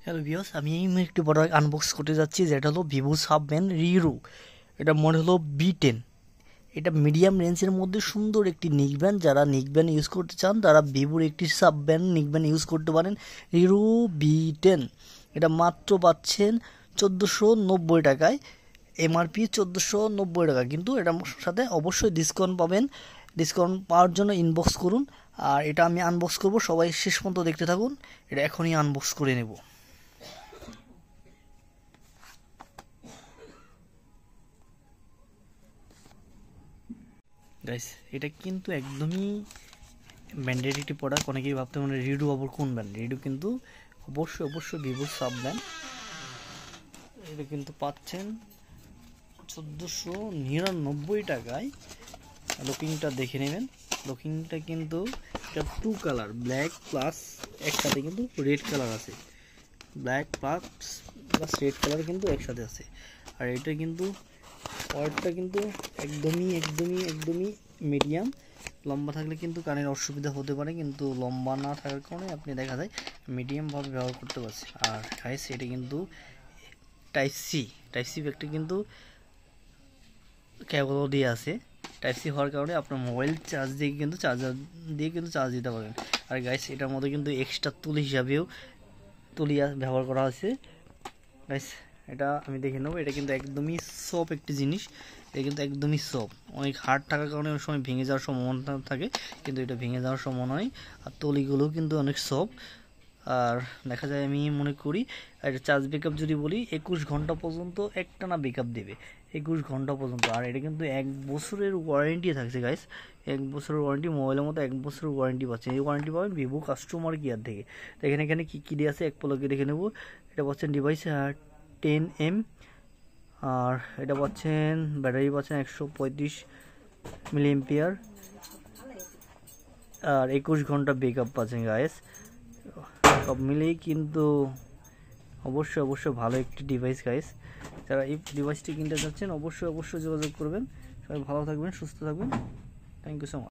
Hello viewers, আমি এই একটি প্রোডাক্ট আনবক্স করতে যাচ্ছি, যেটা হলো ভিভো সাবম্যান রিরো। এটা মডেল হলো B10। এটা মিডিয়াম রেঞ্জের মধ্যে সুন্দর একটি নিকব্যান্ড। যারা নিকব্যান্ড ইউজ করতে চান তারা ভিভোর একটি সাবব্যান্ড নিকব্যান্ড ইউজ করতে পারেন, রিরো B10। এটা মাত্র পাচ্ছেন 1490 টাকায়, এমআরপি 1490 টাকা। কিন্তু এটার সাথে অবশ্যই ডিসকাউন্ট পাবেন। ডিসকাউন্ট পাওয়ার জন্য ইনবক্স করুন। আর এটা আমি আনবক্স করব, সবাই শেষ পর্যন্ত দেখতে থাকুন। এটা এখনই আনবক্স করে নেব। গাইস, এটা কিন্তু একদমই ব্র্যান্ডেড একটি প্রোডাক্ট। অনেকেই ভাবতে মানে রিডু আবার কোন ব্র্যান্ড? রিডু কিন্তু অবশ্যই ভিভোর সাব ব্র্যান্ড। এটা কিন্তু পাচ্ছেন 1499 টাকায়। লুকিংটা দেখে নেবেন। লুকিংটা কিন্তু এটা 2 কালার, ব্ল্যাক প্লাস একসাথে কিন্তু রেড কালার আছে। ব্ল্যাক প্লাস রেড কালার কিন্তু একসাথে আছে। আর এটা কিন্তু ওয়ার্ডটা কিন্তু একদমই মিডিয়াম। লম্বা থাকলে কিন্তু কানের অসুবিধা হতে পারে, কিন্তু লম্বা না থাকার কারণে আপনি দেখা যায় মিডিয়ামভাবে ব্যবহার করতে পারছি। আর গাইস, এটা কিন্তু টাইপ সি ব্যাগটা কিন্তু কেবলও দিয়ে আছে। টাইপ সি হওয়ার কারণে আপনার মোবাইল চার্জ দিয়ে কিন্তু চার্জ দিতে পারেন। আর গাইস, এটার মধ্যে কিন্তু এক্সট্রা তুলি হিসাবেও তুলিয়া ব্যবহার করা হয়েছে। গাইস, এটা আমি দেখে নেবো। এটা কিন্তু একদমই সফট একটি জিনিস। এটা কিন্তু একদমই সফট। অনেক হার্ড থাকার কারণে অনেক সময় ভেঙে যাওয়ার সম্ভাবনা থাকে, কিন্তু এটা ভেঙে যাওয়ার সম্ভাবনা নয়। আর তলিগুলো কিন্তু অনেক সফট। আর দেখা যায়, আমি মনে করি এটা চার্জ ব্যাকআপ যদি বলি 21 ঘন্টা পর্যন্ত একটানা ব্যাকআপ দেবে, 21 ঘন্টা পর্যন্ত। আর এটা কিন্তু 1 বছরের ওয়ারেন্টি থাকছে গাইস। 1 বছরের ওয়ারেন্টি, মোবাইলের মতো 1 বছরের ওয়ারেন্টি পাচ্ছেন। এই ওয়ারেন্টি পাবেন ভিভো কাস্টমার কেয়ার থেকে। তো এখানে কী দিয়ে আছে এক পলকে দেখে নেব। এটা পাচ্ছেন ডিভাইস 10M। আর এটা পাচ্ছেন ব্যাটারি পাচ্ছেন 135 mAh। আর 21 ঘন্টা ব্যাকআপ পাচ্ছেন গাইস। সব মিলেই কিন্তু অবশ্যই ভালো একটি ডিভাইস গাইস। যারা এই ডিভাইসটি কিনতে চাচ্ছেন অবশ্যই যোগাযোগ করবেন। সবাই ভালো থাকবেন, সুস্থ থাকবেন। Thank you so much.